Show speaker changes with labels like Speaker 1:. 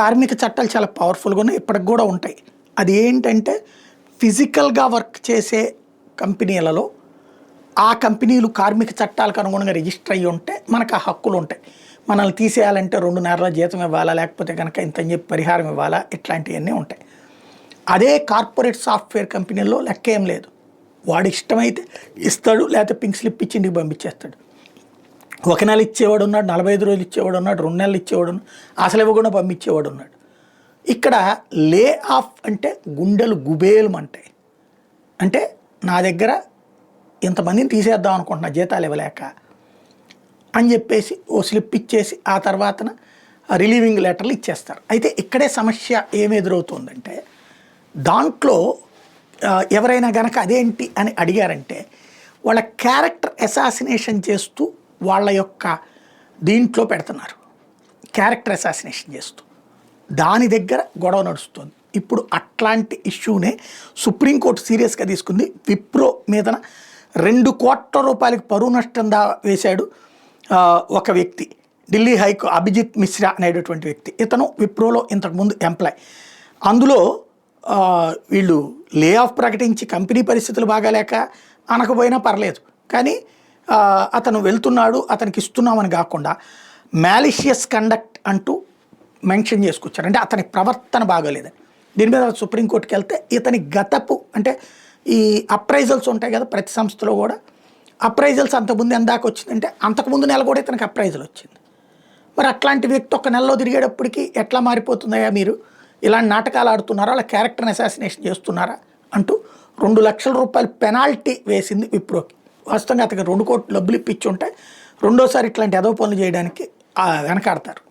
Speaker 1: కార్మిక చట్టాలు చాలా పవర్ఫుల్గా ఉన్నాయి, ఇప్పటికి కూడా ఉంటాయి. అది ఏంటంటే ఫిజికల్గా వర్క్ చేసే కంపెనీలలో ఆ కంపెనీలు కార్మిక చట్టాలకు అనుగుణంగా రిజిస్టర్ అయ్యి ఉంటే మనకు ఆ హక్కులు ఉంటాయి. మనల్ని తీసేయాలంటే 2 నెలల జీతం ఇవ్వాలా, లేకపోతే కనుక ఇంతని చెప్పి పరిహారం ఇవ్వాలా, ఇట్లాంటివన్నీ ఉంటాయి. అదే కార్పొరేట్ సాఫ్ట్వేర్ కంపెనీల్లో లెక్క ఏం లేదు. వాడు ఇష్టమైతే ఇస్తాడు, లేకపోతే పింక్ స్లిప్ ఇచ్చి ఇంటికి పంపించేస్తాడు. 1 నెల ఇచ్చేవాడు ఉన్నాడు, 45 రోజులు ఇచ్చేవాడు ఉన్నాడు, 2 నెలలు ఇచ్చేవాడు ఉన్నాడు, అసలు ఇవ్వకుండా పంపించేవాడు ఉన్నాడు. ఇక్కడ లే ఆఫ్ అంటే గుండెలు గుబేలుమంటాయి. అంటే నా దగ్గర ఇంతమందిని తీసేద్దాం అనుకుంటున్నా జీతాలు ఇవ్వలేక అని చెప్పేసి ఓ స్లిప్ ఇచ్చేసి ఆ తర్వాతన రిలీవింగ్ లెటర్లు ఇచ్చేస్తారు. అయితే ఇక్కడే సమస్య ఏమి ఎదురవుతుందంటే దాంట్లో ఎవరైనా గనక అదేంటి అని అడిగారంటే వాళ్ళ క్యారెక్టర్ అసాసినేషన్ చేస్తూ వాళ్ళ యొక్క దీంట్లో పెడుతున్నారు. క్యారెక్టర్ అసాసినేషన్ చేస్తూ దాని దగ్గర గొడవ నడుస్తుంది. ఇప్పుడు అట్లాంటి ఇష్యూనే సుప్రీంకోర్టు సీరియస్గా తీసుకుంది. విప్రో మీదన 2 కోట్ల రూపాయలకి పరువు నష్టం వేశాడు ఒక వ్యక్తి, ఢిల్లీ హైకోర్టు అభిజిత్ మిశ్రా అనేటటువంటి వ్యక్తి. ఇతను విప్రోలో ఇంతకుముందు ఎంప్లాయ్. అందులో వీళ్ళు లే ఆఫ్ ప్రకటించి కంపెనీ పరిస్థితులు బాగాలేక అనకపోయినా పర్లేదు, కానీ అతను వెళ్తున్నాడు, అతనికి ఇస్తున్నామని కాకుండా మ్యాలిషియస్ కండక్ట్ అంటూ మెన్షన్ చేసుకొచ్చారు. అంటే అతని ప్రవర్తన బాగోలేదని. దీని మీద సుప్రీంకోర్టుకి వెళ్తే ఇతని గతపు అంటే ఈ అప్రైజల్స్ ఉంటాయి కదా ప్రతి సంస్థలో కూడా, అప్రైజల్స్ అంతకుముందు ఎందాక వచ్చిందంటే అంతకుముందు నెల కూడా ఇతనికి అప్రైజల్ వచ్చింది. మరి అట్లాంటి వ్యక్తి 1 నెలలో తిరిగేటప్పటికి ఎట్లా మారిపోతుందయ్యా, మీరు ఇలాంటి నాటకాలు ఆడుతున్నారా, అలా క్యారెక్టర్ అసాసినేషన్ చేస్తున్నారా అంటూ 2 లక్షల రూపాయలు పెనాల్టీ వేసింది విప్రోకి. వాస్తవంగా అతనికి 2 కోట్లు డబ్బులు ఇప్పించి ఉంటే రెండోసారి ఇట్లాంటి ఎదవ పనులు చేయడానికి వెనకాడతారు.